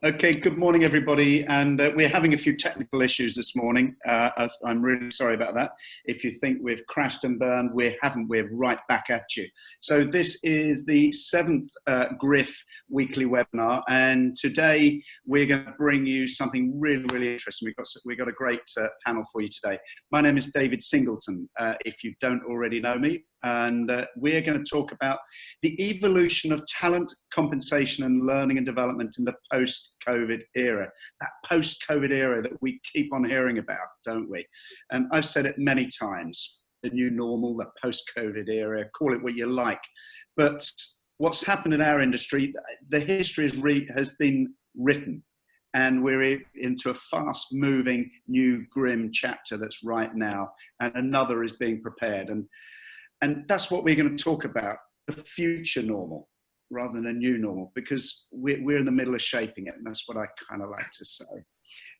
Okay, good morning, everybody. And we're having a few technical issues this morning. I'm really sorry about that. If you think we've crashed and burned, we haven't. We're right back at you. So this is the 7th Griff weekly webinar. And today we're going to bring you something really, really interesting. We've got a great panel for you today. My name is David Singleton, if you don't already know me. And we're going to talk about the evolution of talent, compensation and learning and development in the post-COVID era. That post-COVID era that we keep on hearing about, don't we? And I've said it many times, the new normal, the post-COVID era, call it what you like. But what's happened in our industry, the history has been written. And we're into a fast-moving, new, grim chapter that's right now. And another is being prepared. And that's what we're going to talk about, the future normal rather than a new normal, because we're in the middle of shaping it. And that's what I kind of like to say.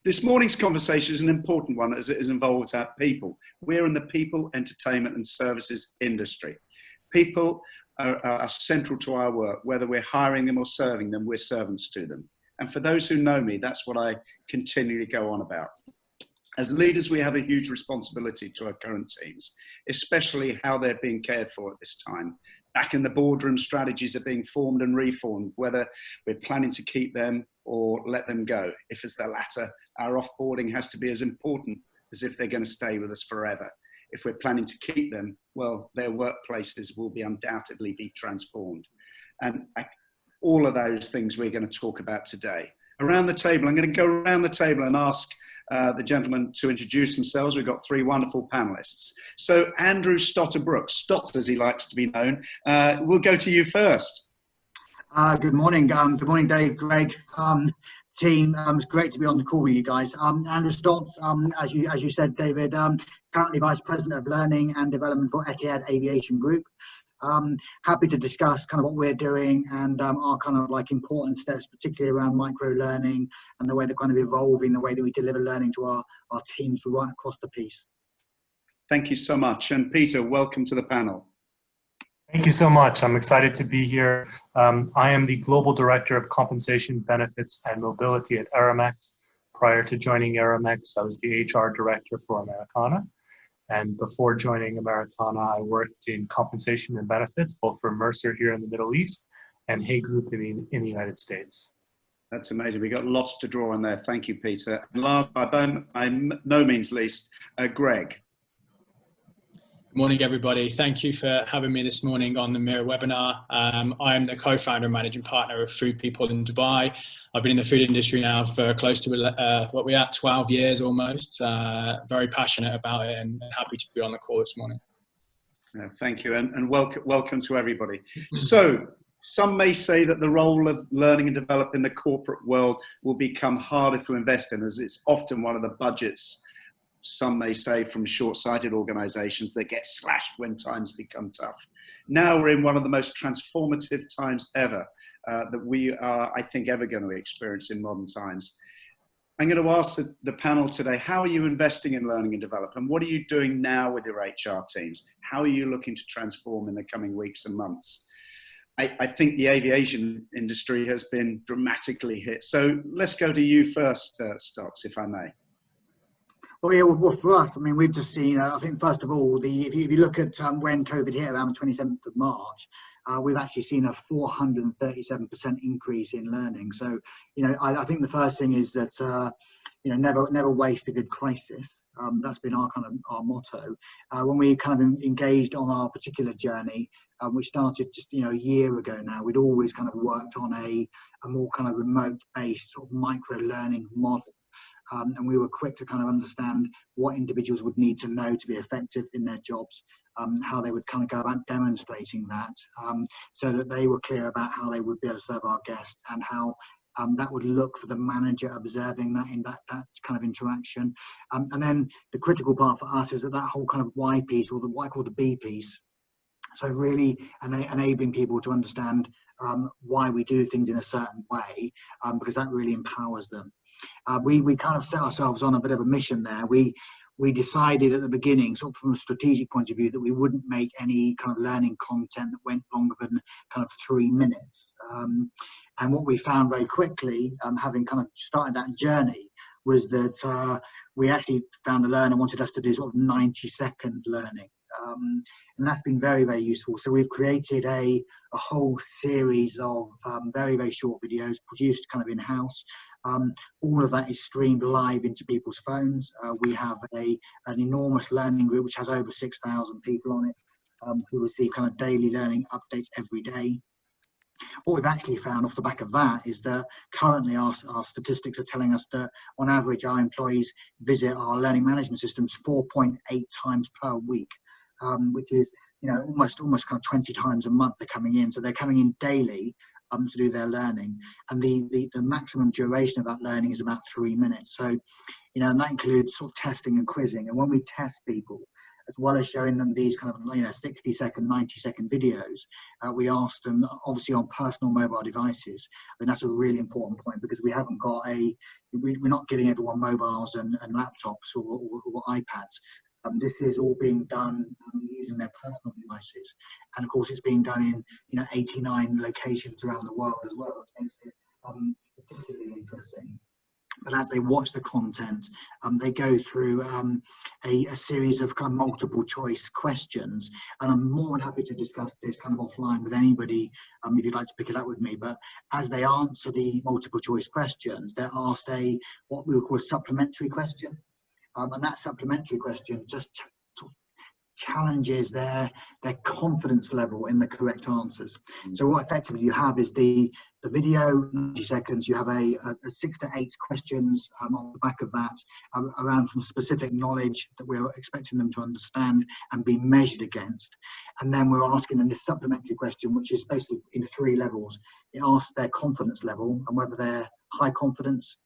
This morning's conversation is an important one as it involves our people. We're in the people, entertainment and services industry. People are central to our work, whether we're hiring them or serving them, we're servants to them. And for those who know me, that's what I continually go on about. As leaders, we have a huge responsibility to our current teams, especially how they're being cared for at this time. Back in the boardroom, strategies are being formed and reformed, whether we're planning to keep them or let them go. If it's the latter, our offboarding has to be as important as if they're going to stay with us forever. If we're planning to keep them, well, their workplaces will be undoubtedly be transformed. And all of those things we're going to talk about today. Around the table, I'm going to go around the table and ask the gentlemen to introduce themselves. We've got 3 wonderful panelists. So Andrew Stotter-Brooks, Stott as he likes to be known, we'll go to you first. Good morning. Good morning, Dave, Greg, team. It's great to be on the call with you guys. Andrew Stott, as you said, David, currently Vice President of Learning and Development for Etihad Aviation Group. Happy to discuss kind of what we're doing and our kind of like important steps, particularly around micro learning and the way they're kind of evolving, the way that we deliver learning to our teams right across the piece. Thank you so much. And Peter, welcome to the panel. Thank you so much. I'm excited to be here. I am the Global Director of Compensation, Benefits and Mobility at Aramex. Prior to joining Aramex, I was the HR Director for Americana. And before joining Americana, I worked in compensation and benefits, both for Mercer here in the Middle East and Hay Group in the United States. That's amazing. We got lots to draw on there. Thank you, Peter. And last, by no means least, Greg. Good morning, everybody. Thank you for having me this morning on the MERA webinar. I am the co-founder and managing partner of Food People in Dubai. I've been in the food industry now for close to 12 years almost. Very passionate about it and happy to be on the call this morning. Thank you, and welcome to everybody. So, some may say that the role of learning and developing in the corporate world will become harder to invest in, as it's often one of the budgets, some may say, from short-sighted organizations that get slashed when times become tough. Now we're in one of the most transformative times ever that we are, I think, ever going to experience in modern times. I'm going to ask the panel today, how are you investing in learning and development? What are you doing now with your HR teams? How are you looking to transform in the coming weeks and months? I think the aviation industry has been dramatically hit. So let's go to you first, Stocks, if I may. Well, yeah, well, for us, I mean, we've just seen, I think, first of all, if you look at when COVID hit around the 27th of March, we've actually seen a 437% increase in learning. So, I think the first thing is that, never waste a good crisis. That's been our motto. When we kind of engaged on our particular journey, which started just, a year ago now, we'd always kind of worked on a more kind of remote-based sort of micro-learning model. And we were quick to kind of understand what individuals would need to know to be effective in their jobs, how they would kind of go about demonstrating that, so that they were clear about how they would be able to serve our guests and how that would look for the manager observing that in that kind of interaction. And then the critical part for us is that whole kind of why piece, or what I call the B piece. So really enabling people to understand why we do things in a certain way, because that really empowers them. We kind of set ourselves on a bit of a mission there. We decided at the beginning, sort of from a strategic point of view, that we wouldn't make any kind of learning content that went longer than kind of 3 minutes. And what we found very quickly, having kind of started that journey, was that we actually found the learner wanted us to do sort of 90-second learning. And that's been very, very useful. So we've created a whole series of very, very short videos produced kind of in-house. All of that is streamed live into people's phones. We have an enormous learning group which has over 6,000 people on it, who receive kind of daily learning updates every day. What we've actually found off the back of that is that currently our statistics are telling us that on average our employees visit our learning management systems 4.8 times per week, which is, you know, almost kind of 20 times a month they're coming in. So they're coming in daily to do their learning, and the maximum duration of that learning is about 3 minutes. So, you know, and that includes sort of testing and quizzing. And when we test people, as well as showing them these kind of, you know, 60-second, 90-second videos, we ask them, obviously on personal mobile devices. And that's a really important point, because we haven't got we're not giving everyone mobiles and laptops or iPads. This is all being done using their personal devices, and of course it's being done in, you know, 89 locations around the world as well, which makes it particularly interesting. But as they watch the content, they go through a series of kind of multiple choice questions, and I'm more than happy to discuss this kind of offline with anybody if you'd like to pick it up with me. But as they answer the multiple choice questions, they're asked what we would call a supplementary question. And that supplementary question just challenges their confidence level in the correct answers. So what effectively you have is the video, 90 seconds, you have a 6 to 8 questions on the back of that around some specific knowledge that we're expecting them to understand and be measured against. And then we're asking them this supplementary question, which is basically in 3 levels. It asks their confidence level and whether they're high confidence,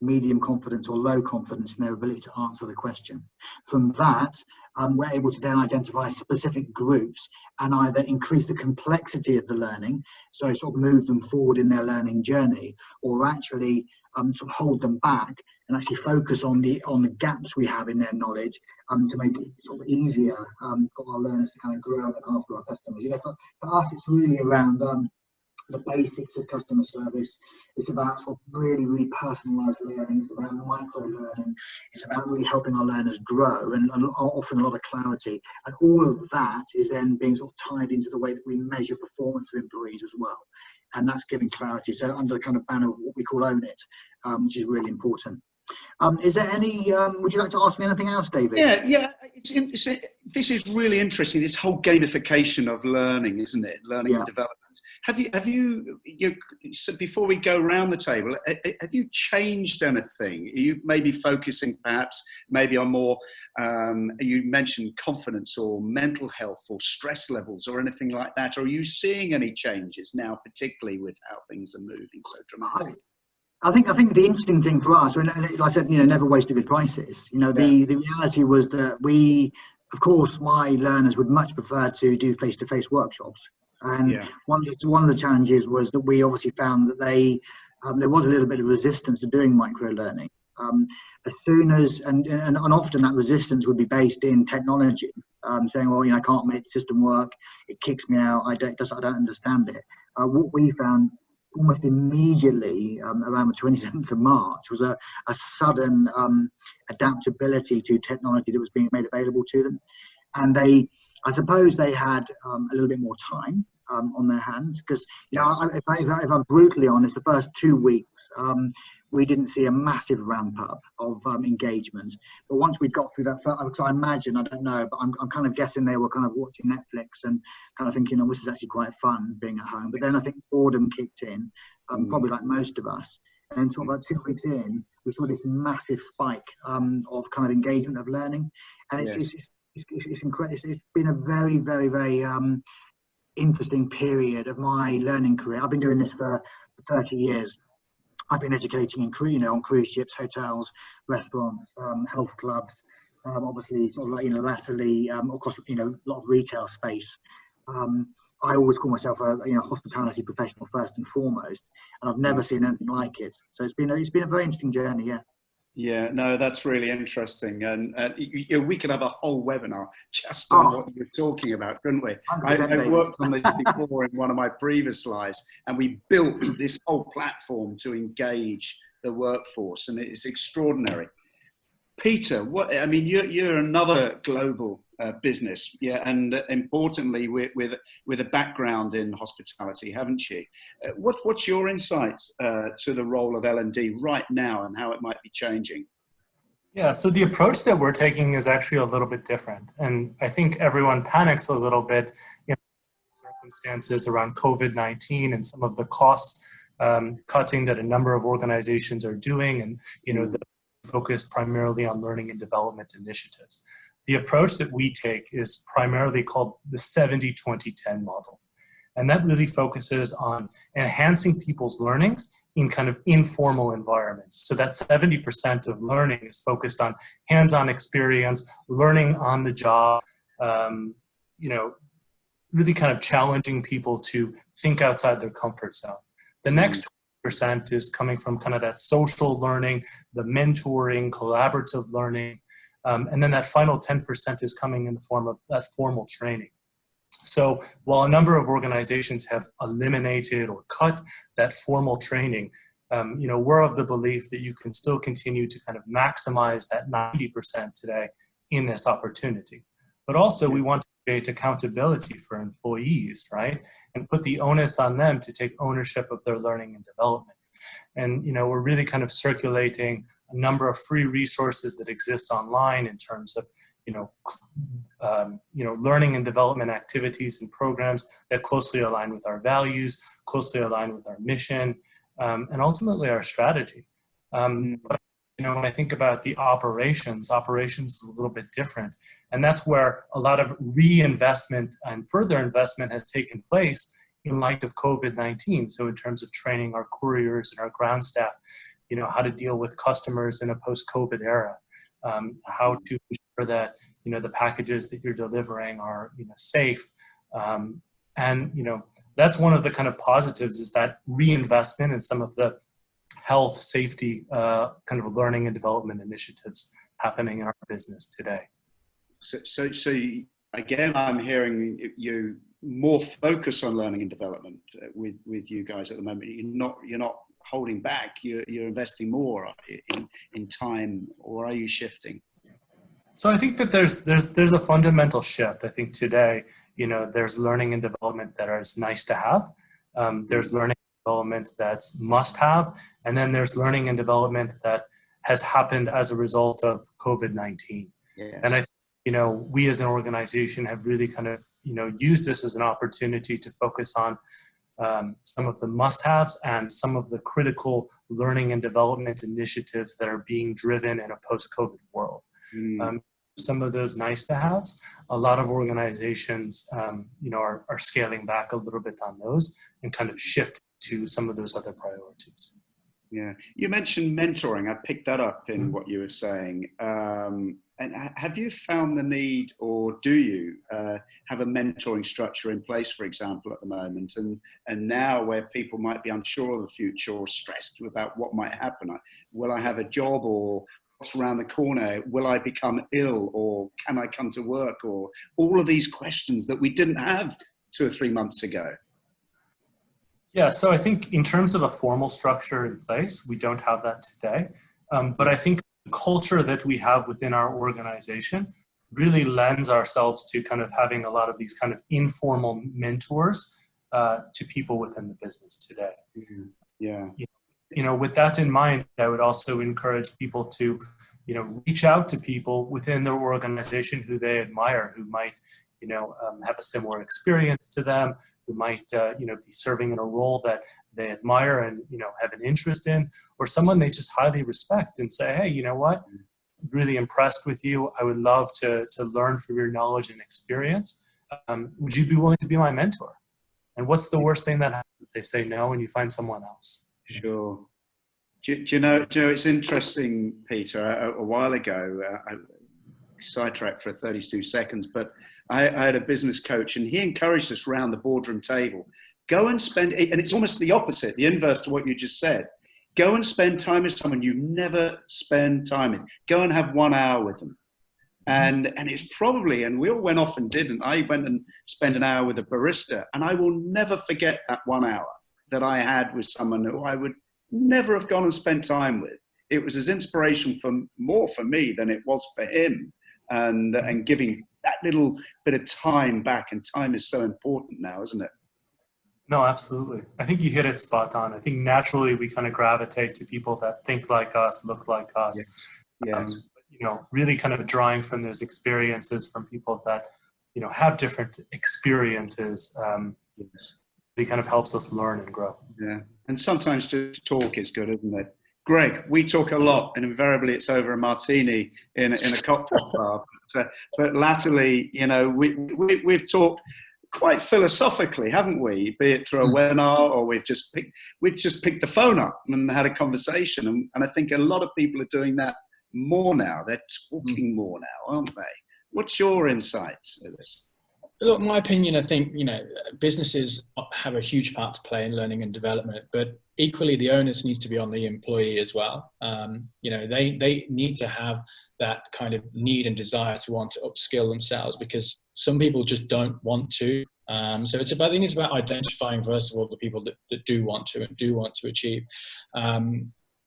medium confidence or low confidence in their ability to answer the question. From that, we're able to then identify specific groups and either increase the complexity of the learning, so sort of move them forward in their learning journey, or actually sort of hold them back and actually focus on the gaps we have in their knowledge, to make it sort of easier for our learners to kind of grow and look after our customers. You know, for us, it's really around the basics of customer service. It's about sort of really, really personalised learning. It's about micro learning. It's about really helping our learners grow and offering a lot of clarity. And all of that is then being sort of tied into the way that we measure performance of employees as well. And that's giving clarity. So under the kind of banner of what we call Own It, which is really important. Is there any, would you like to ask me anything else, David? Yeah. This is really interesting, this whole gamification of learning, isn't it? Learning and development. Have you so before we go around the table, have you changed anything? Are you maybe focusing perhaps maybe on more, you mentioned confidence or mental health or stress levels or anything like that? Or are you seeing any changes now, particularly with how things are moving so dramatically? I think the interesting thing for us, and like I said, you know, never waste a good crisis. You know, the reality was that of course, my learners would much prefer to do face-to-face workshops. And one of the challenges was that we obviously found that there was a little bit of resistance to doing micro learning. As soon as and often that resistance would be based in technology, saying, well, you know, I can't make the system work, it kicks me out, I don't understand it. What we found almost immediately around the 27th of March was a sudden adaptability to technology that was being made available to them. And I suppose they had a little bit more time on their hands, because, you know, if I'm brutally honest, the first 2 weeks we didn't see a massive ramp up of engagement. But once we got through that, because I imagine, I don't know, but I'm kind of guessing they were kind of watching Netflix and kind of thinking, oh, this is actually quite fun being at home. But then I think boredom kicked in, probably like most of us. And so about 2 weeks in, we saw this massive spike of kind of engagement of learning. And it's incredible. It's been a very, very, very interesting period of my learning career. I've been doing this for 30 years. I've been educating on cruise ships, hotels, restaurants, health clubs, obviously sort of like, you know, latterly across, you know, a lot of retail space. I always call myself a hospitality professional first and foremost, and I've never seen anything like it. So it's been a very interesting journey. Yeah, no, that's really interesting, and we could have a whole webinar just on what you're talking about, couldn't we? 100%, I David. worked on this before in one of my previous lives, and we built this whole platform to engage the workforce, and it's extraordinary. Peter, I mean, you're another global business, yeah, and importantly, with a background in hospitality, haven't you? What's your insights to the role of L&D right now and how it might be changing? Yeah, so the approach that we're taking is actually a little bit different, and I think everyone panics a little bit in circumstances around COVID-19 and some of the cost cutting that a number of organizations are doing, and the focused primarily on learning and development initiatives. The approach that we take is primarily called the 70-20-10 model. And that really focuses on enhancing people's learnings in kind of informal environments. So that 70% of learning is focused on hands-on experience, learning on the job, really kind of challenging people to think outside their comfort zone. The next 20% is coming from kind of that social learning, the mentoring, collaborative learning, and then that final 10% is coming in the form of that formal training. So while a number of organizations have eliminated or cut that formal training, we're of the belief that you can still continue to kind of maximize that 90% today in this opportunity. But also we want to create accountability for employees, right? And put the onus on them to take ownership of their learning and development. And, we're really kind of circulating a number of free resources that exist online in terms of, learning and development activities and programs that closely align with our values, closely align with our mission, and ultimately our strategy. But, when I think about the operations is a little bit different. And that's where a lot of reinvestment and further investment has taken place in light of COVID-19. So in terms of training our couriers and our ground staff, how to deal with customers in a post-COVID era, how to ensure that, the packages that you're delivering are, safe. And that's one of the kind of positives is that reinvestment in some of the health, safety, kind of learning and development initiatives happening in our business today. So again, I'm hearing you more focus on learning and development with you guys at the moment. You're not holding back. You're investing more in time, or are you shifting? So I think that there's a fundamental shift. I think today, there's learning and development that is nice to have. There's learning and development that's must have, and then there's learning and development that has happened as a result of COVID-19. Yes. And I think, we as an organization have really kind of, used this as an opportunity to focus on some of the must-haves and some of the critical learning and development initiatives that are being driven in a post-COVID world. Some of those nice-to-haves, a lot of organizations, are scaling back a little bit on those and kind of shifting to some of those other priorities. Yeah, you mentioned mentoring. I picked that up in what you were saying. And have you found the need, or do you have a mentoring structure in place, for example, at the moment? And now where people might be unsure of the future or stressed about what might happen. Will I have a job, or what's around the corner? Will I become ill, or can I come to work? Or all of these questions that we didn't have 2 or 3 months ago. Yeah, so I think in terms of a formal structure in place, we don't have that today. But I think the culture that we have within our organization really lends ourselves to kind of having a lot of these kind of informal mentors to people within the business today. Mm-hmm. Yeah. With that in mind, I would also encourage people to, reach out to people within their organization who they admire, who might, have a similar experience to them, who might, be serving in a role that they admire and, have an interest in, or someone they just highly respect and say, hey, you know what, really impressed with you. I would love to learn from your knowledge and experience. Would you be willing to be my mentor? And what's the worst thing that happens? They say no and you find someone else. Sure. Do you know, it's interesting, Peter, a while ago, I sidetracked for 32 seconds, but I had a business coach and he encouraged us around the boardroom table, go and spend, and it's almost the opposite, the inverse to what you just said. Go and spend time with someone you never spend time with. Go and have 1 hour with them. And it's probably, and we all went off and did, and I went and spent an hour with a barista, and I will never forget that 1 hour that I had with someone who I would never have gone and spent time with. It was as inspirational more for me than it was for him, and giving that little bit of time back. And time is so important now, isn't it? No, absolutely. I think you hit it spot on. I think naturally we kind of gravitate to people that think like us, look like us. Yes. You know, really kind of drawing from those experiences from people that, you know, have different experiences. It kind of helps us learn and grow. Yeah. And sometimes just talk is good, isn't it? Greg, we talk a lot, and invariably it's over a martini in a cocktail bar. But latterly, you know, we've talked quite philosophically, haven't we? Be it through a webinar, or we've just picked the phone up and had a conversation. And I think a lot of people are doing that more now. They're talking more now, aren't they? What's your insights to this? Look, my opinion, I think, you know, businesses have a huge part to play in learning and development, but equally the onus needs to be on the employee as well. You know, they need to have that kind of need and desire to want to upskill themselves, because some people just don't want to. So I think it's about identifying, first of all, the people that do want to and do want to achieve.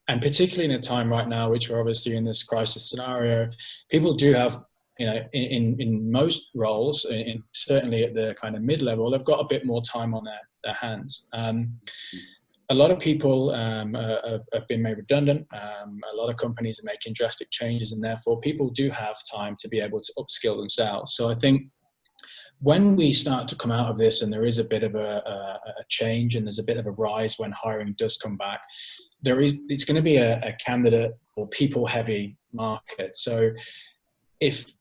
And particularly in a time right now, which we're obviously in this crisis scenario, people do have, you know, in most roles, certainly at the kind of mid-level, they've got a bit more time on their hands. A lot of people have been made redundant. A lot of companies are making drastic changes, and therefore people do have time to be able to upskill themselves. So I think when we start to come out of this, and there is a bit of a change, and there's a bit of a rise when hiring does come back, it's going to be a candidate or people-heavy market. So if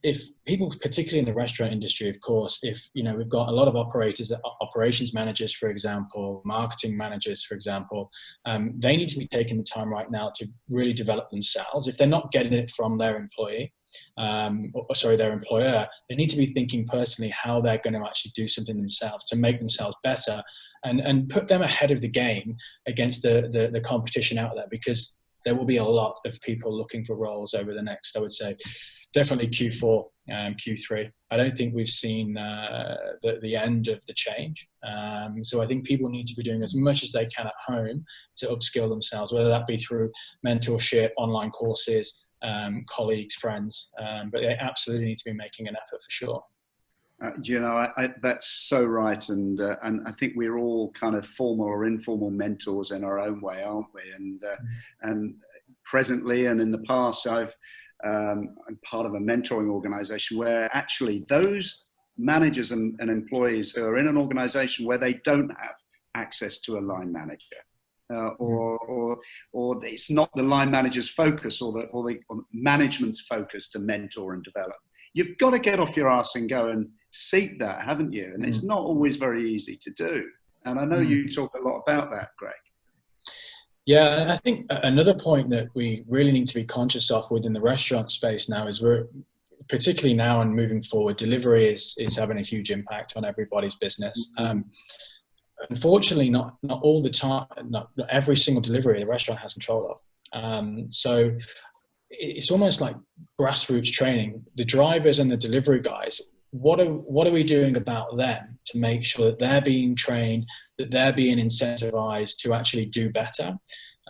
people, particularly in the restaurant industry, of course, if, you know, we've got a lot of operations managers, for example, marketing managers, for example, they need to be taking the time right now to really develop themselves. If they're not getting it from their employer, they need to be thinking personally how they're going to actually do something themselves to make themselves better, and put them ahead of the game against the competition out there, because there will be a lot of people looking for roles over the next, I would say, definitely Q4, Q3. I don't think we've seen the end of the change. So I think people need to be doing as much as they can at home to upskill themselves, whether that be through mentorship, online courses, colleagues, friends, but they absolutely need to be making an effort for sure. You know, that's so right, and I think we're all kind of formal or informal mentors in our own way, aren't we? And presently and in the past, I'm part of a mentoring organization where actually those managers and employees who are in an organization where they don't have access to a line manager, or it's not the line manager's focus or the management's focus to mentor and develop. You've got to get off your arse and go and seek that, haven't you? And it's not always very easy to do. And I know you talk a lot about that, Greg. Yeah, I think another point that we really need to be conscious of within the restaurant space now is we're, particularly now and moving forward, delivery is having a huge impact on everybody's business. Unfortunately, not all the time, not every single delivery the restaurant has control of. So it's almost like grassroots training. The drivers and the delivery guys, what are we doing about them to make sure that they're being trained, that they're being incentivized to actually do better?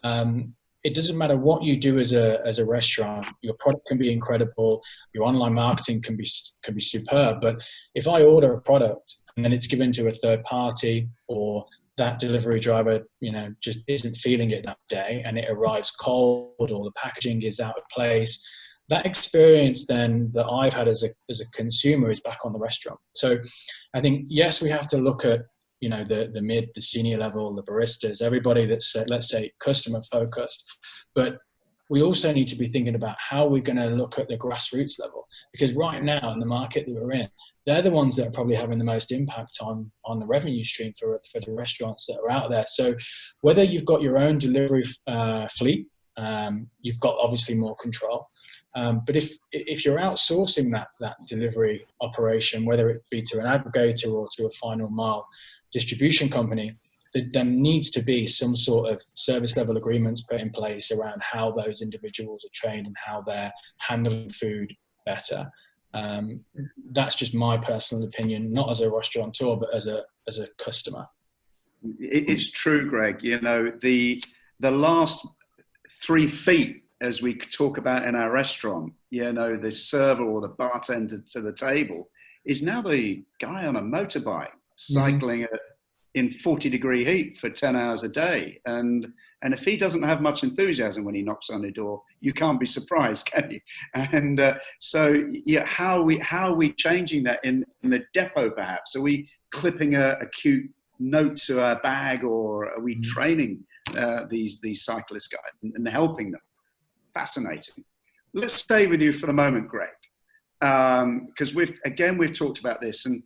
It doesn't matter what you do as a restaurant. Your product can be incredible, your online marketing can be superb, but if I order a product and then it's given to a third party, or that delivery driver, you know, just isn't feeling it that day and it arrives cold, or the packaging is out of place, that experience then that I've had as a consumer is back on the restaurant. So I think, yes, we have to look at, you know, the mid, the senior level, the baristas, everybody that's, let's say, customer focused. But we also need to be thinking about how we're going to look at the grassroots level, because right now in the market that we're in, they're the ones that are probably having the most impact on the revenue stream for the restaurants that are out there. So whether you've got your own delivery fleet, you've got obviously more control. But if you're outsourcing that delivery operation, whether it be to an aggregator or to a final mile distribution company, there needs to be some sort of service level agreements put in place around how those individuals are trained and how they're handling food better. That's just my personal opinion, not as a restaurateur, but as a customer. It's true, Greg. You know, the last 3 feet, as we talk about in our restaurant, you know, the server or the bartender to the table is now the guy on a motorbike cycling in 40-degree heat for 10 hours a day. And if he doesn't have much enthusiasm when he knocks on the door, you can't be surprised, can you? And so, yeah, how are we changing that in the depot, perhaps? Are we clipping a cute note to our bag, or are we training these cyclist guys and helping them? Fascinating. Let's stay with you for the moment, Greg, because we've talked about this, and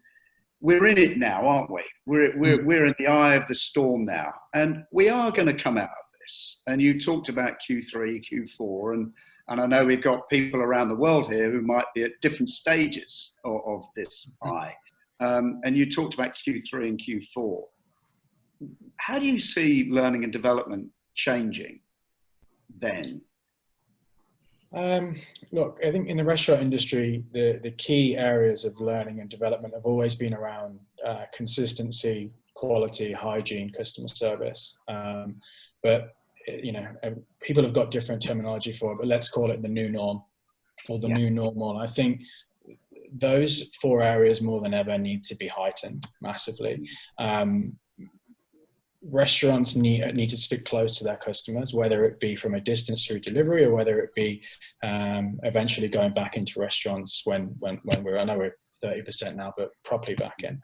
we're in it now, aren't we? We're in the eye of the storm now, and we are going to come out of this. And you talked about Q3, Q4, and I know we've got people around the world here who might be at different stages of this eye. And you talked about Q3 and Q4. How do you see learning and development changing then? Look, I think in the restaurant industry, the key areas of learning and development have always been around consistency, quality, hygiene, customer service. But, you know, people have got different terminology for it, but let's call it the new norm or the new normal. I think those 4 areas more than ever need to be heightened massively. Restaurants need to stick close to their customers, whether it be from a distance through delivery or whether it be eventually going back into restaurants when I know we're 30% now, but properly back in.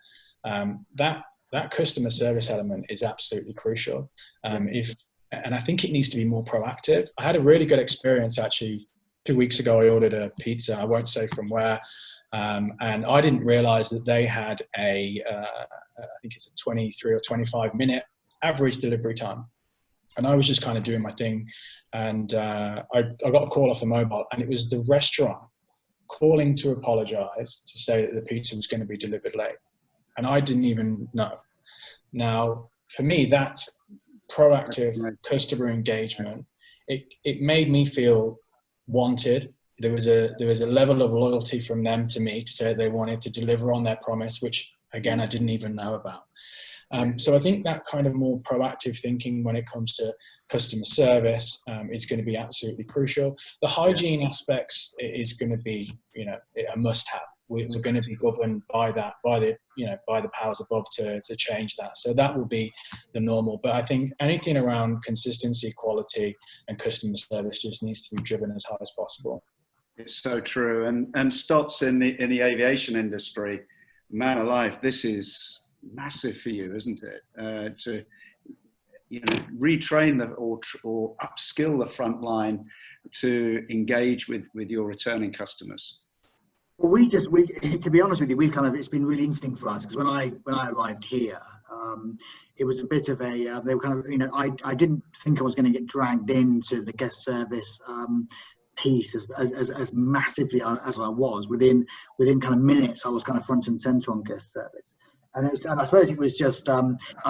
That customer service element is absolutely crucial. And I think it needs to be more proactive. I had a really good experience actually 2 weeks ago. I ordered a pizza. I won't say from where. And I didn't realize that they had I think it's a 23 or 25 minute average delivery time. And I was just kind of doing my thing. And I got a call off the mobile, and it was the restaurant calling to apologize to say that the pizza was going to be delivered late. And I didn't even know. Now, for me, that's proactive customer engagement. It made me feel wanted. There was a level of loyalty from them to me to say they wanted to deliver on their promise, which again, I didn't even know about. So I think that kind of more proactive thinking when it comes to customer service is going to be absolutely crucial. The hygiene aspects is going to be, you know, a must-have. We're going to be governed by that, by the powers above to change that. So that will be the normal. But I think anything around consistency, quality, and customer service just needs to be driven as high as possible. It's so true. And Stotts in the aviation industry, man alive, this is massive for you, isn't it? To retrain or upskill the front line to engage with your returning customers. Well, to be honest with you, it's been really interesting for us, because when I arrived here, it was a bit of a, they were kind of, I didn't think I was going to get dragged into the guest service piece as massively as I was. Within kind of minutes, I was kind of front and center on guest service. And I suppose it was just, I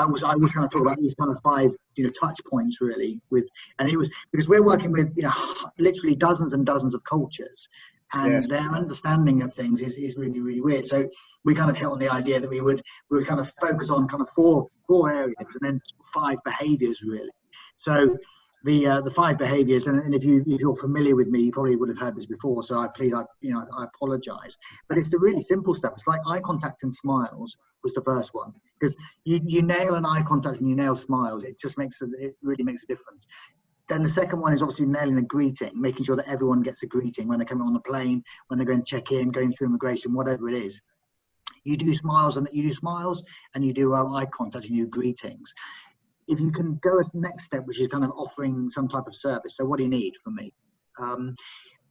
was kind of talking about these kind of 5, touch points really and it was because we're working with, literally dozens and dozens of cultures, and their understanding of things is really, really weird. So we kind of hit on the idea that we would kind of focus on kind of four areas and then 5 behaviors really. So the 5 behaviors, and if you're familiar with me, you probably would have heard this before, so I apologize. But it's the really simple stuff. It's like eye contact and smiles was the first one, because you nail an eye contact and you nail smiles, it really makes a difference. Then the second one is obviously nailing a greeting, making sure that everyone gets a greeting when they're coming on the plane, when they're going to check in, going through immigration, whatever it is. You do smiles and you do eye contact and you do greetings. If you can go a next step, which is kind of offering some type of service. So what do you need from me?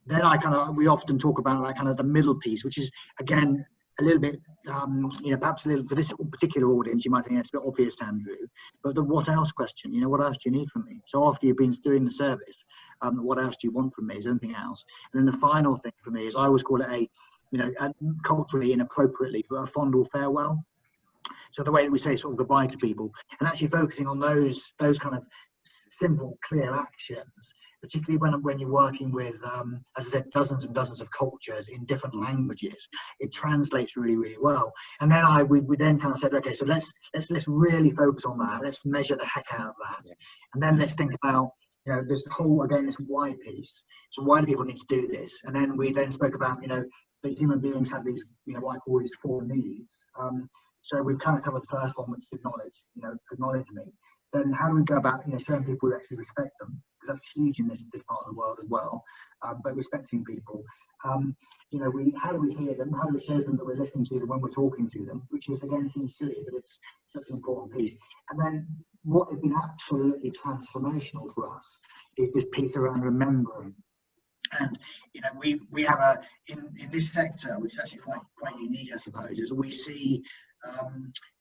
Then we often talk about that kind of the middle piece, which is again a little bit, perhaps a little, for this particular audience, you might think it's a bit obvious, Andrew, but the what else question, what else do you need from me? So after you've been doing the service, what else do you want from me? Is there anything else? And then the final thing for me is I always call it culturally and appropriately, a fondle farewell. So the way that we say sort of goodbye to people, and actually focusing on those kind of simple, clear actions, particularly when you're working with, as I said, dozens and dozens of cultures in different languages, it translates really, really well. And then we then kind of said, okay, so let's really focus on that. Let's measure the heck out of that, and then let's think about, you know, this whole, again, this why piece. So why do people need to do this? And then we then spoke about, you know, that human beings have these, you know, what I call these 4 needs. So we've kind of covered the first one, which is acknowledge, you know, acknowledge me. Then how do we go about, you know, showing people we actually respect them? Because that's huge in this part of the world as well. But respecting people, you know, how do we hear them? How do we show them that we're listening to them when we're talking to them? Which is, again, seems silly, but it's such an important piece. And then what has been absolutely transformational for us is this piece around remembering. And you know, we have in this sector, which is actually quite unique, I suppose, is we see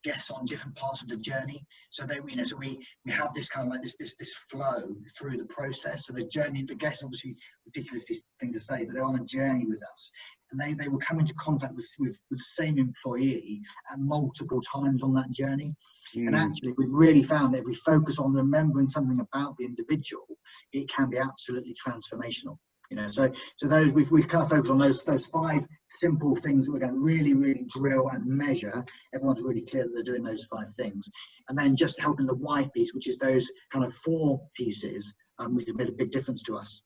guests on different parts of the journey. So they, you know, so we have this kind of like this flow through the process. So the journey, the guests, obviously ridiculous thing to say, but they're on a journey with us, and they will come into contact with the same employee at multiple times on that journey. And actually, we've really found that if we focus on remembering something about the individual, it can be absolutely transformational. You know, so those we've kind of focused on those 5 simple things that we're going to really drill and measure. Everyone's really clear that they're doing those 5 things, and then just helping the why piece, which is those kind of 4 pieces, which has made a big difference to us.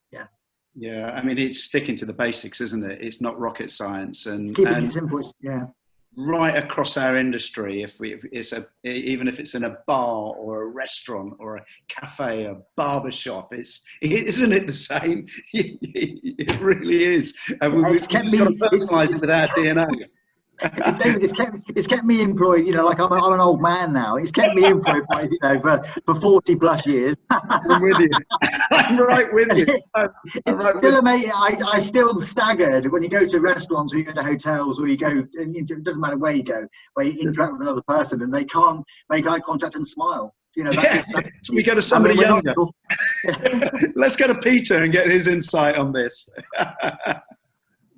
Yeah, I mean, it's sticking to the basics, isn't it? It's not rocket science, and keeping it simple. Right across our industry, even if it's in a bar or a restaurant or a cafe, a barber shop, isn't it the same? It really is. It's kept me. It's with our DNA. David, it's kept me employed. You know, like I'm an old man now. It's kept me employed, you know, for 40 plus years. I'm with you. I'm right with you. It's still amazing. I still staggered when you go to restaurants or you go to hotels or you go. It doesn't matter where you go, where you interact with another person and they can't make eye contact and smile. You know, we go to somebody younger. Let's go to Peter and get his insight on this.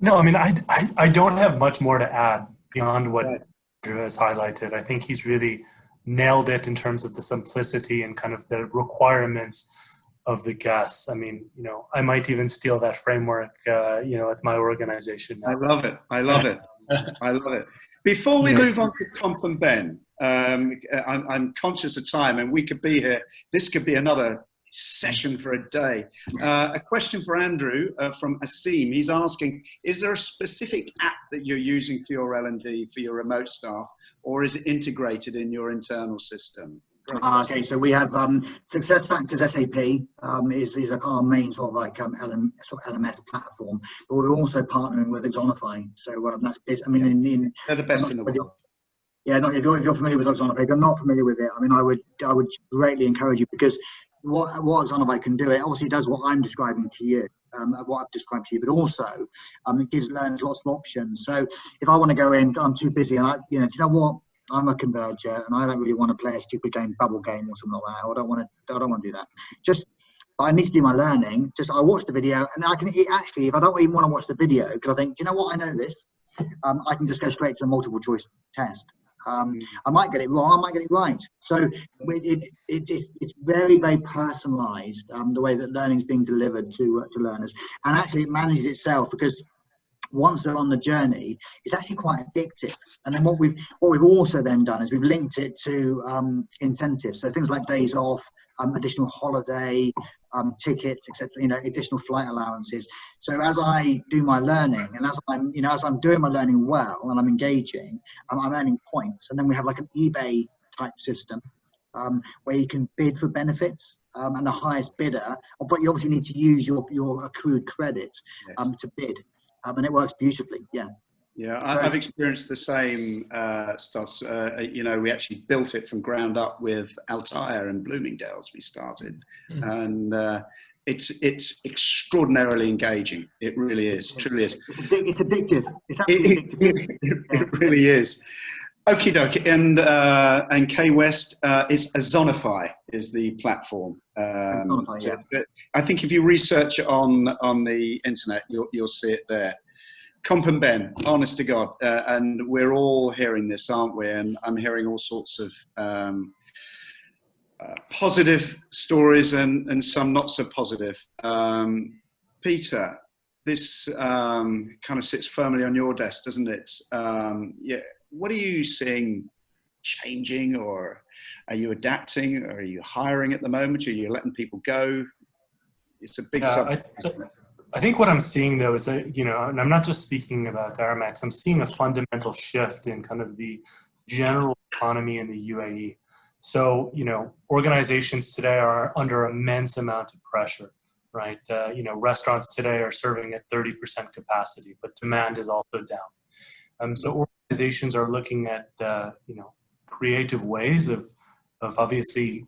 No, I mean, I don't have much more to add beyond what Andrew has highlighted. I think he's really nailed it in terms of the simplicity and kind of the requirements of the guests. I mean, you know, I might even steal that framework, you know, at my organization now. I love it. Before we move on to Comp and Ben, I'm conscious of time and we could be here. This could be another session for a day. A question for Andrew from Asim. He's asking, is there a specific app that you're using for your L&D for your remote staff, or is it integrated in your internal system? Okay, so we have SuccessFactors SAP is our main sort of like LMS platform, but we're also partnering with Exonify. So that's, I mean, they're the best in the world. Yeah, if you're familiar with Exonify, if you're not familiar with it, I mean, I would greatly encourage you, because what Exonify can do, it obviously does what I'm describing to you, what I've described to you, but also it gives learners lots of options. So if I want to go in, I'm too busy, and do you know what? I'm a converger, and I don't really want to play a stupid game, bubble game or something like that. Or I don't want to do that. Just I need to do my learning. Just I watch the video, and I can actually, if I don't even want to watch the video, because I think, do you know what? I know this. I can just go straight to a multiple choice test. I might get it wrong, I might get it right. So it's very, very personalised, the way that learning is being delivered to learners, and actually it manages itself, because once they're on the journey, it's actually quite addictive. And then what we've also then done is we've linked it to incentives, so things like days off, additional holiday, tickets, etc. You know, additional flight allowances. So as I do my learning, and as I'm doing my learning well and I'm engaging, I'm earning points. And then we have like an eBay type system where you can bid for benefits, and the highest bidder, but you obviously need to use your accrued credit to bid. And it works beautifully. Yeah, I've experienced the same, Stos. You know, we actually built it from ground up with Alshaya and Bloomingdale's. We started, and it's extraordinarily engaging. It really is, truly is. It's addictive. It's absolutely addictive. It really is. Okie dokie, and K West is Exonify is the platform. I think if you research it on the internet, you'll see it there. Comp and Ben, honest to God, and we're all hearing this, aren't we? And I'm hearing all sorts of positive stories and some not so positive. Peter, this kind of sits firmly on your desk, doesn't it? Yeah. What are you seeing changing, or are you adapting, or are you hiring at the moment? Are you letting people go? It's a big subject. I think what I'm seeing though is that, you know, and I'm not just speaking about Aramex, I'm seeing a fundamental shift in kind of the general economy in the UAE. So, you know, organizations today are under immense amount of pressure, right? You know, restaurants today are serving at 30% capacity, but demand is also down. So organizations are looking at, you know, creative ways of obviously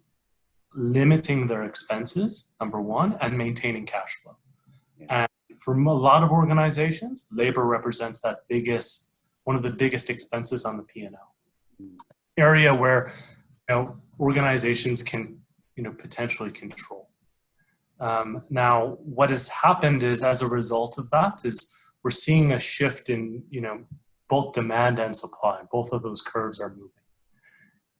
limiting their expenses, number one, and maintaining cash flow. And for a lot of organizations, labor represents that one of the biggest expenses on the P&L. Area where, you know, organizations can, you know, potentially control. Now, what has happened is, as a result of that, is we're seeing a shift in, you know, both demand and supply. Both of those curves are moving.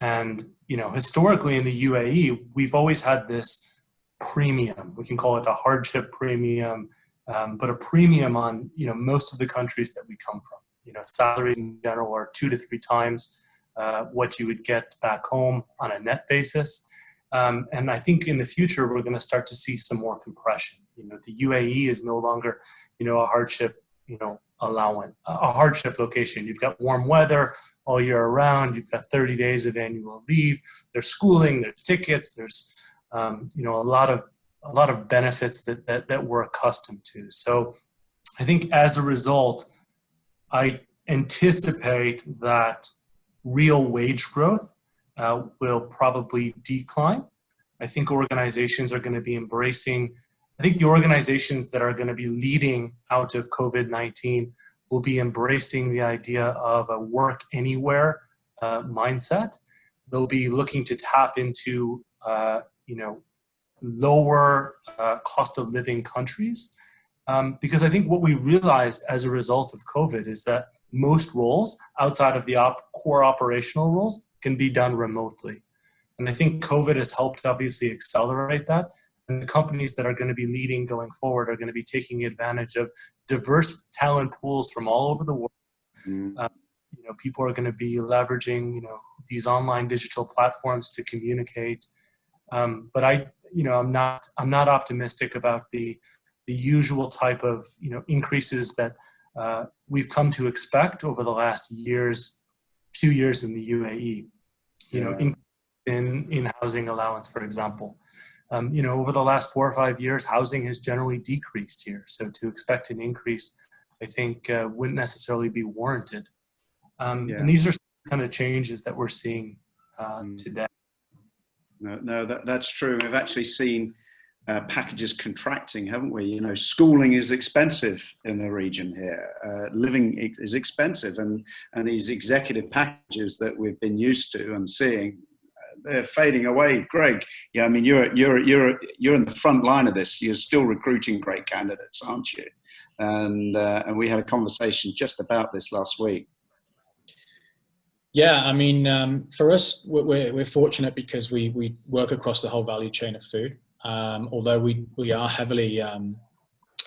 And, you know, historically in the UAE, we've always had this premium. We can call it a hardship premium, but a premium on, you know, most of the countries that we come from. You know, salaries in general are 2 to 3 times what you would get back home on a net basis. And I think in the future, we're going to start to see some more compression. You know, the UAE is no longer, you know, a hardship, you know, a hardship location. You've got warm weather all year around. You've got 30 days of annual leave. There's schooling, there's tickets, there's, you know, a lot of benefits that we're accustomed to. So I think as a result, I anticipate that real wage growth will probably decline. I think organizations are going to be the organizations that are going to be leading out of COVID-19 will be embracing the idea of a work anywhere mindset. They'll be looking to tap into, you know, lower cost of living countries. Because I think what we realized as a result of COVID is that most roles outside of the core operational roles can be done remotely. And I think COVID has helped obviously accelerate that. And the companies that are going to be leading going forward are going to be taking advantage of diverse talent pools from all over the world. You know, people are going to be leveraging, you know, these online digital platforms to communicate. But I'm not optimistic about the usual type of, you know, increases that we've come to expect over the last few years in the UAE. You know, in housing allowance, for example. You know, over the last 4 or 5 years, housing has generally decreased here. So to expect an increase, I think, wouldn't necessarily be warranted. And these are kind of changes that we're seeing today. No, that's true. We've actually seen packages contracting, haven't we? You know, schooling is expensive in the region here. Living is expensive, and these executive packages that we've been used to and seeing, they're fading away. Greg, yeah, I mean, you're in the front line of this. You're still recruiting great candidates, aren't you? And we had a conversation just about this last week. Yeah, I mean, for us, we're fortunate because we work across the whole value chain of food. Although we are heavily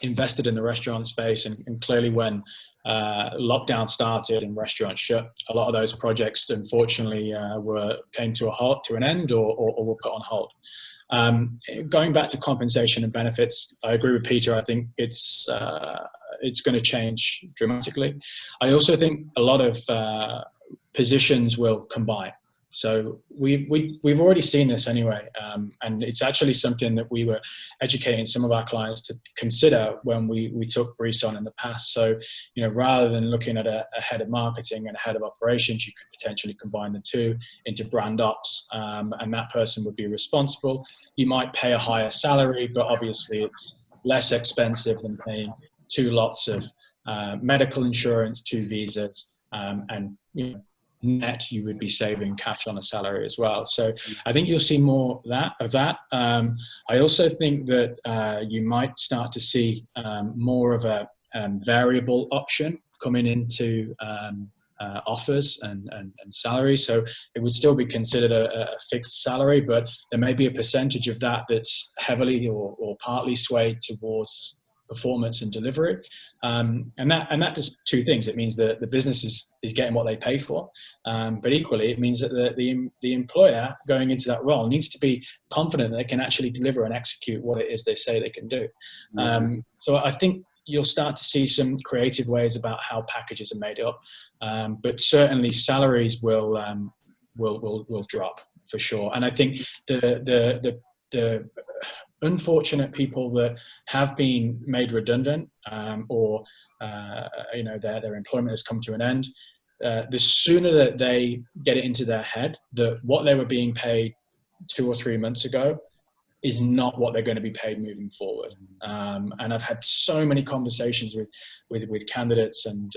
invested in the restaurant space, and clearly when lockdown started and restaurants shut, a lot of those projects unfortunately came to a halt, to an end, or were put on hold. Going back to compensation and benefits, I agree with Peter. I think it's going to change dramatically. I also think a lot of positions will combine. So we've already seen this anyway, and it's actually something that we were educating some of our clients to consider when we took briefs on in the past. So, you know, rather than looking at a head of marketing and a head of operations, you could potentially combine the two into brand ops, and that person would be responsible. You might pay a higher salary, but obviously it's less expensive than paying 2 lots of medical insurance, 2 visas, and, you know, net you would be saving cash on a salary as well. So I think you'll see more of that. I also think that you might start to see more of a variable option coming into offers and salaries. So it would still be considered a fixed salary, but there may be a percentage of that that's heavily or partly swayed towards performance and delivery. And that does two things. It means that the business is getting what they pay for, but equally it means that the employer going into that role needs to be confident that they can actually deliver and execute what it is they say they can do. So I think you'll start to see some creative ways about how packages are made up, but certainly salaries will drop for sure. And I think the unfortunate people that have been made redundant, or their employment has come to an end, the sooner that they get it into their head that what they were being paid 2 or 3 months ago is not what they're going to be paid moving forward. And I've had so many conversations with candidates and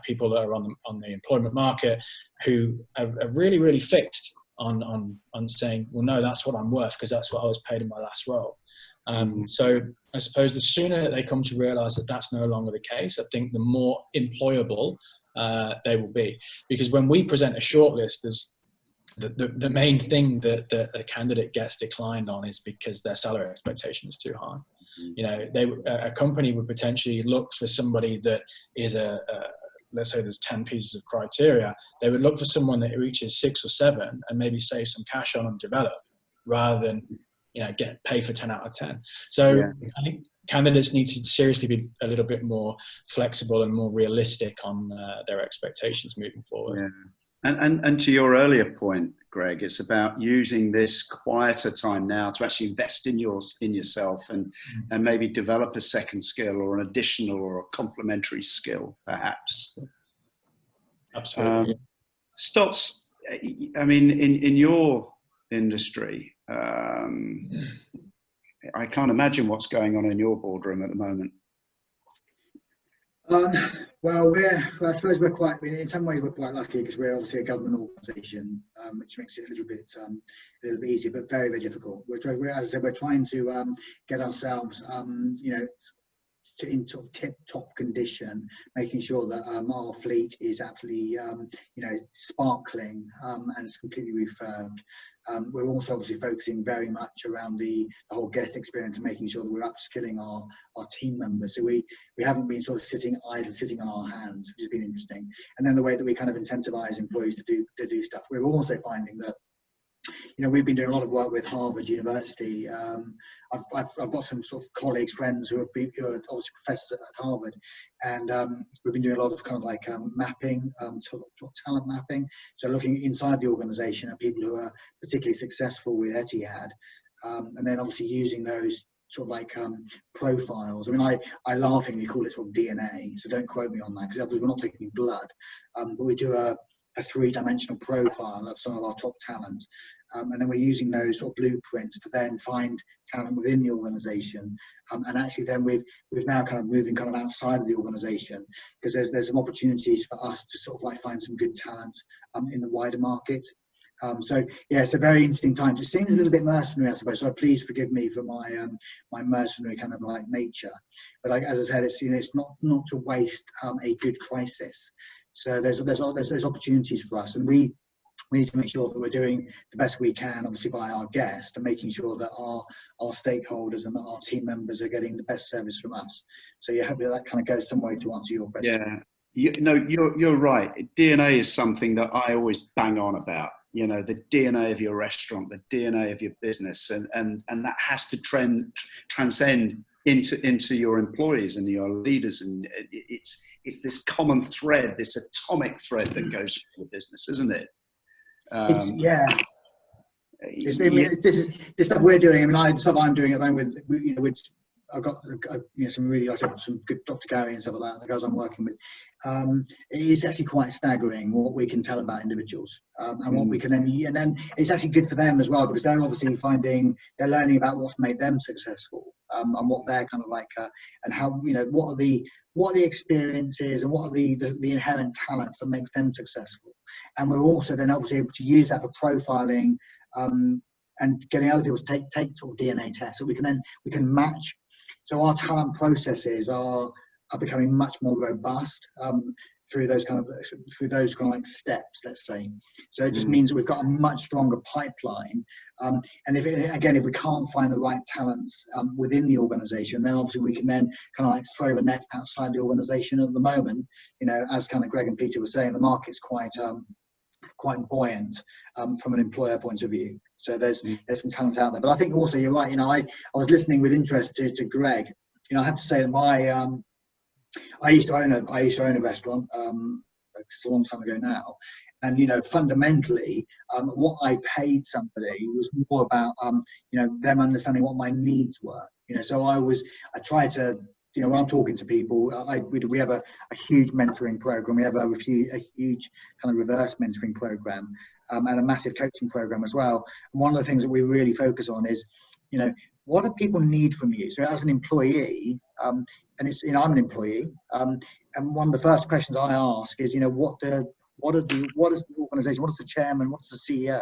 people that are on the employment market who are really, really fixed on saying, well, no, that's what I'm worth because that's what I was paid in my last role. So I suppose the sooner that they come to realize that that's no longer the case, I think the more employable they will be. Because when we present a shortlist, there's the main thing that a candidate gets declined on is because their salary expectation is too high. A company would potentially look for somebody that is let's say there's 10 pieces of criteria. They would look for someone that reaches 6 or 7 and maybe save some cash on and develop, rather than get paid for 10 out of 10. So I think candidates need to seriously be a little bit more flexible and more realistic on their expectations moving forward. Yeah. And to your earlier point, Greg, it's about using this quieter time now to actually invest in yourself and maybe develop a second skill or an additional or a complementary skill, perhaps. Absolutely. Stotts, I mean, in your industry, I can't imagine what's going on in your boardroom at the moment. Well, I suppose in some ways we're quite lucky because we're obviously a government organisation, which makes it a little bit easier, but very, very difficult. As I said, we're trying to get ourselves, in sort of tip-top condition, making sure that our fleet is absolutely, sparkling and it's completely refurbed. We're also obviously focusing very much around the whole guest experience and making sure that we're upskilling our team members. So we haven't been sort of sitting idle, sitting on our hands, which has been interesting. And then the way that we kind of incentivize employees to do stuff. We're also finding that we've been doing a lot of work with Harvard University. I've got some sort of colleagues, friends who are obviously professors at Harvard, and we've been doing a lot of kind of like mapping, sort of talent mapping. So looking inside the organisation at people who are particularly successful with Etihad, and then obviously using those sort of like profiles. I mean, I laughingly call it sort of DNA, so don't quote me on that because obviously we're not taking blood, but we do a 3-dimensional profile of some of our top talent, and then we're using those sort of blueprints to then find talent within the organisation, and actually then we've now kind of moving kind of outside of the organisation because there's some opportunities for us to sort of like find some good talent in the wider market. So yeah, it's a very interesting time. It seems a little bit mercenary, I suppose. So please forgive me for my my mercenary kind of like nature. But as I said, it's not to waste a good crisis. So there's opportunities for us, and we need to make sure that we're doing the best we can, obviously by our guests, and making sure that our stakeholders and our team members are getting the best service from us. So yeah, hopefully that kind of goes some way to answer your question. Yeah, you're right. DNA is something that I always bang on about. The DNA of your restaurant, the DNA of your business, and that has to transcend into your employees and your leaders, and it's this common thread, this atomic thread that goes through the business, isn't it? This stuff we're doing. I mean, stuff I'm doing at the moment with I've got some really, like I said, some good Dr. Gary and stuff like that, the guys I'm working with. It is actually quite staggering what we can tell about individuals, and what we can then it's actually good for them as well, because they're obviously they're learning about what's made them successful, and what they're kind of like, and how, what are the experiences and what are the inherent talents that makes them successful. And we're also then obviously able to use that for profiling, and getting other people to take sort of DNA tests, so we can match. So our talent processes are are becoming much more robust through those kind of like steps, let's say. So it just means that we've got a much stronger pipeline. And if we can't find the right talents within the organisation, then obviously we can then kind of like throw the net outside the organisation. At the moment, as kind of Greg and Peter were saying, the market's quite buoyant from an employer point of view. So there's some talent out there. But I think also you're right. I was listening with interest to Greg. I have to say that I used to own a restaurant. It's a long time ago now, and fundamentally, what I paid somebody was more about them understanding what my needs were. So I try to. When I'm talking to people, we have a huge mentoring program. We have a huge kind of reverse mentoring program, and a massive coaching program as well. And one of the things that we really focus on is, what do people need from you? So as an employee, and it's I'm an employee, and one of the first questions I ask is, what does the organisation, what does the chairman, what does the CEO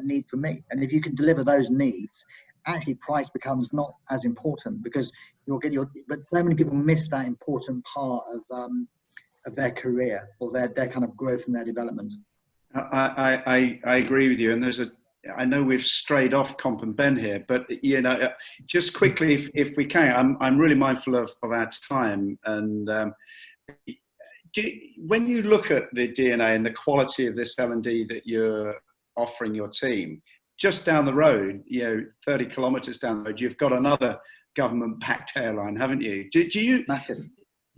need from me? And if you can deliver those needs, actually price becomes not as important, because but so many people miss that important part of their career or their kind of growth and their development. I agree with you, and I know we've strayed off Comp and Ben here, but just quickly, if we can, I'm really mindful of our time, and when you look at the DNA and the quality of this L&D that you're offering your team, just down the road, 30 kilometres down the road, you've got another government-backed airline, haven't you? Do you? Massive.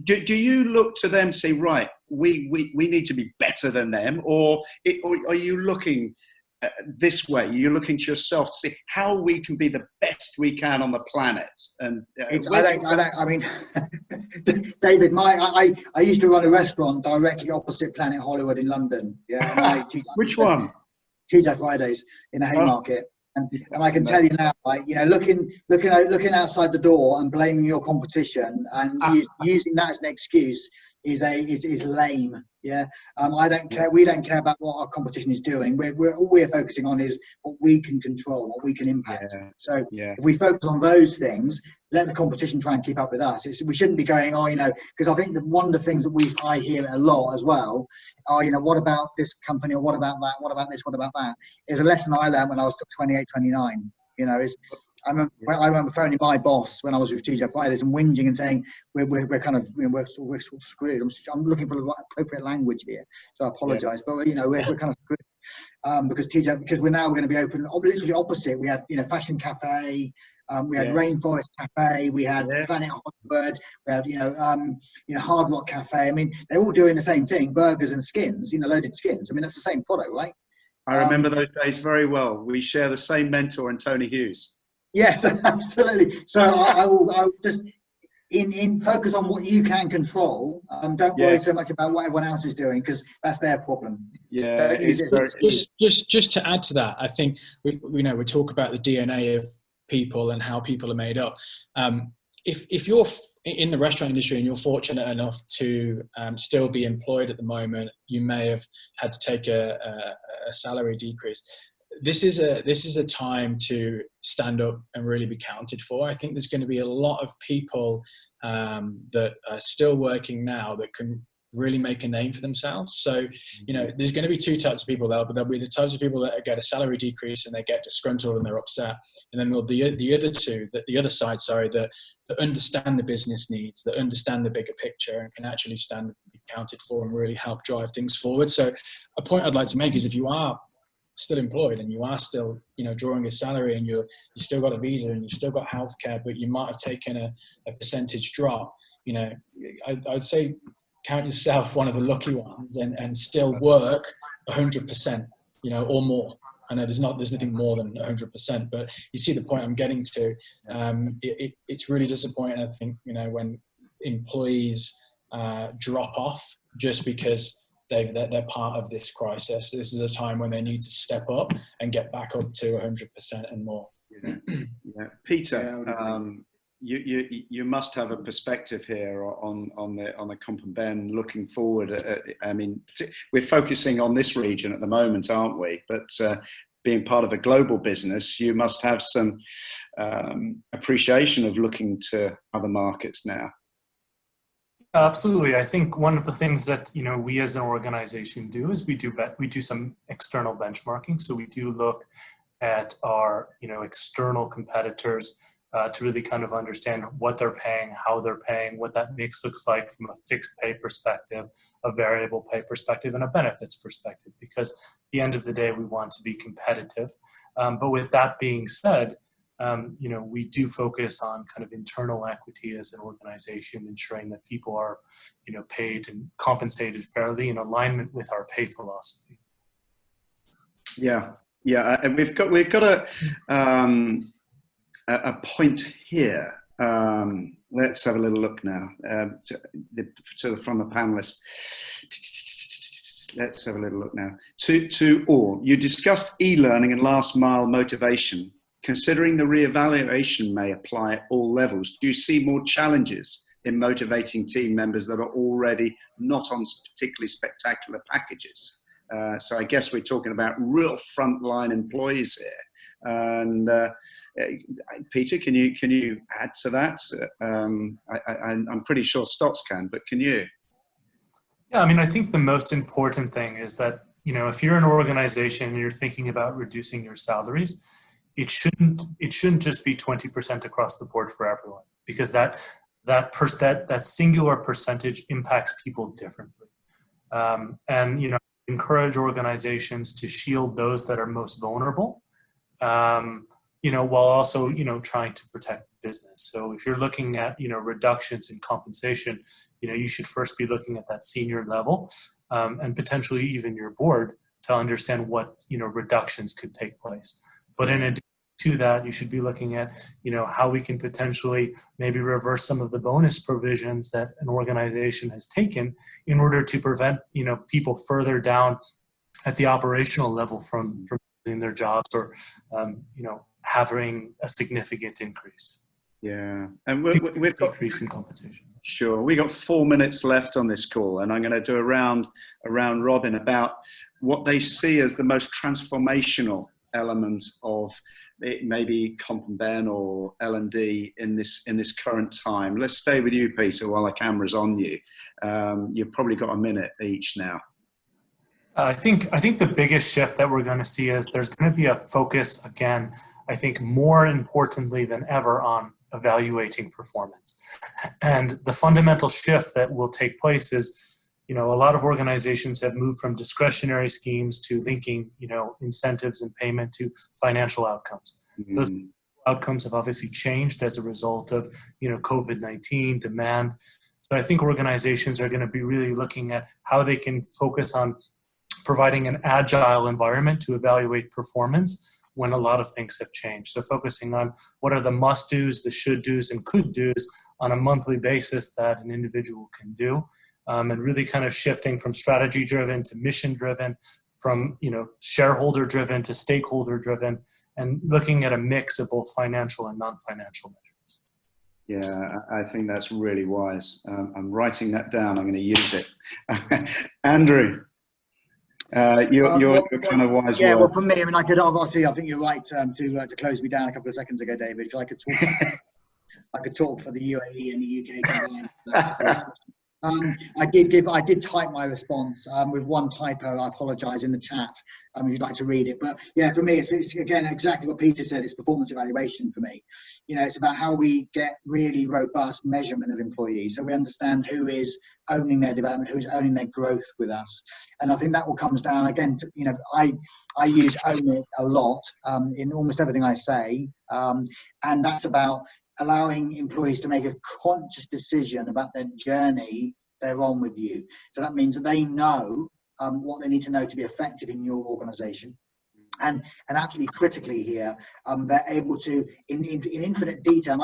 Do you look to them and say, right, we need to be better than them, or are you looking this way? You're looking to yourself to see how we can be the best we can on the planet. And I mean, David, I used to run a restaurant directly opposite Planet Hollywood in London. Yeah. Which one? TGI Fridays in the Haymarket. And I can tell you now, looking outside the door and blaming your competition and using that as an excuse is lame. Yeah, I don't care. We don't care about what our competition is doing. All we're focusing on is what we can control, what we can impact. Yeah. So if we focus on those things, let the competition try and keep up with us. We shouldn't be going, because I think that one of the things that I hear a lot as well, what about this company, or what about that? What about this? What about that? Is a lesson I learned when I was 28, 29. I remember phoning my boss when I was with TGI Fridays and whinging and saying we're kind of we're sort of screwed. I'm looking for the right appropriate language here, so I apologise. But we're kind of screwed because we're going to be open literally opposite. We had Fashion Cafe, we had Rainforest Cafe, we had Planet Hollywood, we had Hard Rock Cafe. I mean, they're all doing the same thing: burgers and skins, loaded skins. I mean, that's the same product, right? I remember those days very well. We share the same mentor in Tony Hughes. Yes, absolutely. So I will just in focus on what you can control. Don't worry so much about what everyone else is doing, because that's their problem. Yeah. Just to add to that, I think we talk about the DNA of people and how people are made up. If you're in the restaurant industry and you're fortunate enough to still be employed at the moment, you may have had to take a salary decrease. This is a time to stand up and really be counted for. I think there's going to be a lot of people that are still working now that can really make a name for themselves. So, there's going to be two types of people. There'll be the types of people that get a salary decrease and they get disgruntled and they're upset. And then there'll be the other side, that understand the business needs, that understand the bigger picture and can actually stand and be counted for and really help drive things forward. So a point I'd like to make is, if you are still employed and you are still drawing a salary and you've still got a visa and you've still got healthcare, but you might have taken a percentage drop, I'd say count yourself one of the lucky ones and still work 100%, or more. I know there's nothing more than 100%, but you see the point I'm getting to. It's really disappointing, I think, when employees drop off just because they're part of this crisis. This is a time when they need to step up and get back up to 100% and more. Peter, you must have a perspective here on the Comp and Ben looking forward. I mean, we're focusing on this region at the moment, aren't we? But being part of a global business, you must have some appreciation of looking to other markets now. Absolutely. I think one of the things that we as an organization do is we do some external benchmarking. So we do look at our external competitors to really kind of understand what they're paying, how they're paying, what that mix looks like from a fixed pay perspective, a variable pay perspective, and a benefits perspective. Because at the end of the day, we want to be competitive. But with that being said, we do focus on kind of internal equity as an organization, ensuring that people are, paid and compensated fairly in alignment with our pay philosophy. Yeah, and we've got a point here. Let's have a little look now from the panelists. Let's have a little look now. To all, you discussed e-learning and last mile motivation. Considering the reevaluation may apply at all levels, do you see more challenges in motivating team members that are already not on particularly spectacular packages? So I guess we're talking about real frontline employees here. And Peter, can you add to that? I'm pretty sure Stotts can, but can you? Yeah, I mean, I think the most important thing is that, if you're an organization and you're thinking about reducing your salaries, it shouldn't just be 20% across the board for everyone, because that singular percentage impacts people differently. And encourage organizations to shield those that are most vulnerable, while also trying to protect business. So if you're looking at reductions in compensation, you should first be looking at that senior level, and potentially even your board to understand what reductions could take place. But in addition to that, you should be looking at, how we can potentially maybe reverse some of the bonus provisions that an organization has taken in order to prevent, people further down at the operational level from losing their jobs or, having a significant increase. Yeah, and we've got decrease in compensation. Sure, we got 4 minutes left on this call, and I'm going to do a round robin about what they see as the most transformational element of it, maybe Comp and Ben or L&D in this current time. Let's stay with you, Peter, while the camera's on you. You've probably got a minute each now. I think the biggest shift that we're going to see is there's going to be a focus again, I think more importantly than ever, on evaluating performance. And the fundamental shift that will take place is, a lot of organizations have moved from discretionary schemes to linking, incentives and payment to financial outcomes. Mm-hmm. Those outcomes have obviously changed as a result of, COVID-19 demand. So I think organizations are going to be really looking at how they can focus on providing an agile environment to evaluate performance when a lot of things have changed. So focusing on what are the must-dos, the should-dos, and could-dos on a monthly basis that an individual can do. And really kind of shifting from strategy-driven to mission-driven, from shareholder-driven to stakeholder-driven, and looking at a mix of both financial and non-financial measures. Yeah, I think that's really wise. I'm writing that down. I'm going to use it. Andrew, you're kind of wise. Yeah, well, for me, I think you're right to close me down a couple of seconds ago, David. I could talk. I could talk for the UAE and the UK combined. I did type my response with one typo. I apologise in the chat if you'd like to read it. But yeah, for me, it's again exactly what Peter said. It's performance evaluation for me. It's about how we get really robust measurement of employees, so we understand who is owning their development, who's owning their growth with us. And I think that all comes down again to, I use own it a lot in almost everything I say, and that's about allowing employees to make a conscious decision about their journey they're on with you. So that means that they know what they need to know to be effective in your organization. And actually critically here, they're able to, in infinite detail, and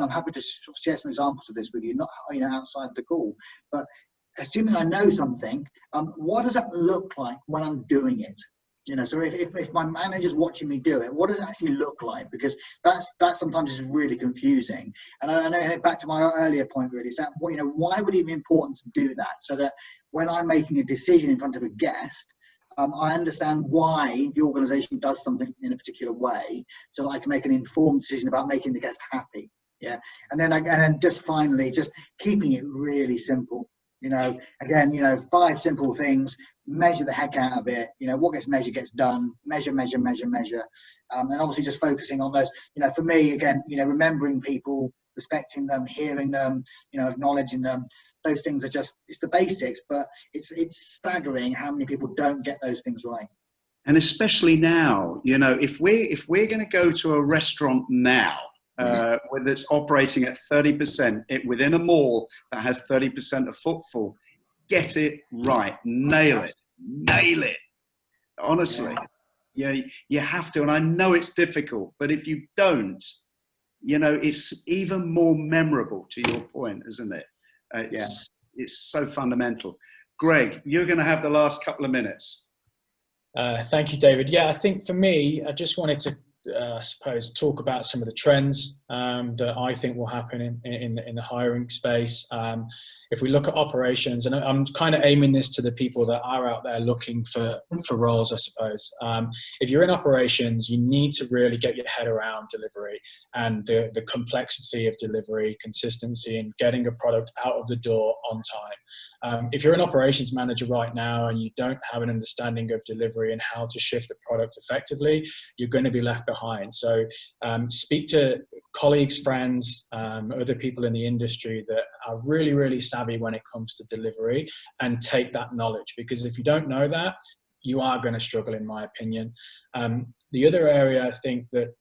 I'm happy to share some examples of this with you, not outside the call, but assuming I know something, what does that look like when I'm doing it? So if my manager's watching me do it, what does it actually look like? Because that sometimes is really confusing. And I know, back to my earlier point, really, is that why would it be important to do that? So that when I'm making a decision in front of a guest, I understand why the organisation does something in a particular way, so that I can make an informed decision about making the guest happy. Yeah, and then just finally, just keeping it really simple. Again, 5 simple things. Measure the heck out of it. What gets measured gets done. Measure, measure, measure, measure. And obviously just focusing on those. For me, again, remembering people, respecting them, hearing them, acknowledging them. Those things are it's the basics, but it's staggering how many people don't get those things right. And especially now, if we're going to go to a restaurant now, that's operating at 30% within a mall that has 30% of footfall, get it right, nail it. Honestly, you have to, and I know it's difficult, but if you don't, it's even more memorable. To your point, isn't it? It's so fundamental. Greg, you're going to have the last couple of minutes. Thank you, David. Yeah, I think for me, I just wanted to, I suppose, talk about some of the trends that I think will happen in the hiring space. If we look at operations, and I'm kind of aiming this to the people that are out there looking for roles, I suppose. If you're in operations, you need to really get your head around delivery and the complexity of delivery, consistency, and getting a product out of the door on time. If you're an operations manager right now and you don't have an understanding of delivery and how to shift a product effectively, you're going to be left behind. So speak to colleagues, friends, other people in the industry that are really, really savvy when it comes to delivery, and take that knowledge, because if you don't know that, you are going to struggle, in my opinion. The other area I think that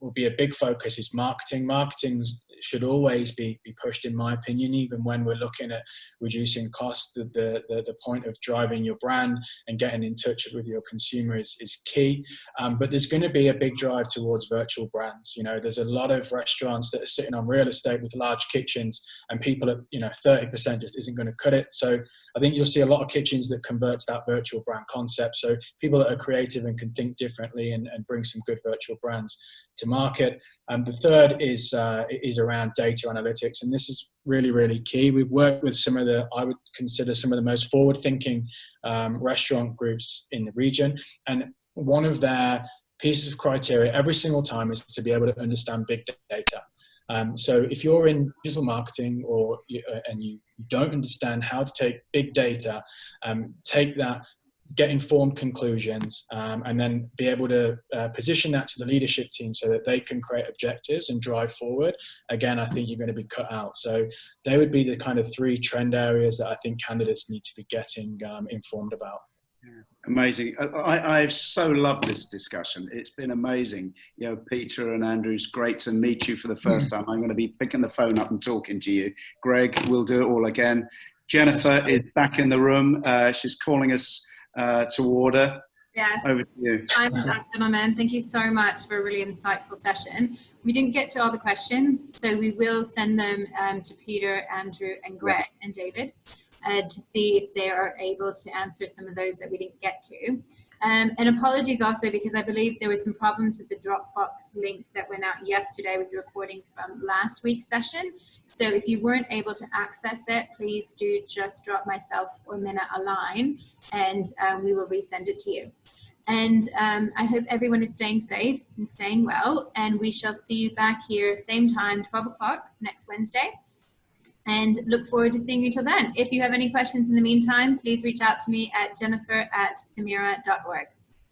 will be a big focus is marketing. Marketing should always be pushed, in my opinion, even when we're looking at reducing costs. The point of driving your brand and getting in touch with your consumer is key. But there's going to be a big drive towards virtual brands. There's a lot of restaurants that are sitting on real estate with large kitchens, and people at 30% just isn't going to cut it. So I think you'll see a lot of kitchens that convert to that virtual brand concept. So people that are creative and can think differently and bring some good virtual brands to market. The third is around data analytics, and this is really, really key. We've worked with I would consider some of the most forward-thinking restaurant groups in the region, and one of their pieces of criteria every single time is to be able to understand big data. So if you're in digital marketing and you don't understand how to take big data, take that, get informed conclusions, and then be able to position that to the leadership team so that they can create objectives and drive forward, again, I think you're going to be cut out. So they would be the kind of 3 trend areas that I think candidates need to be getting informed about. Yeah, amazing. I've so loved this discussion. It's been amazing. Peter and Andrew, it's great to meet you for the first time. I'm going to be picking the phone up and talking to you. Greg, we'll do it all again. Jennifer is back in the room. She's calling us to order. Yes. Over to you. I'm back, gentlemen. Thank you so much for a really insightful session. We didn't get to all the questions, so we will send them to Peter, Andrew, and Greg and David to see if they are able to answer some of those that we didn't get to. And apologies also, because I believe there were some problems with the Dropbox link that went out yesterday with the recording from last week's session. So if you weren't able to access it, please do just drop myself or Minna a line, and we will resend it to you. And I hope everyone is staying safe and staying well, and we shall see you back here same time, 12 o'clock next Wednesday, and look forward to seeing you till then. If you have any questions in the meantime, please reach out to me at jennifer@mera.org.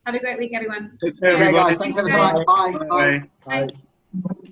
Have a great week, everyone. Take care, everybody. Guys, thanks ever so much. Bye. Bye. Bye.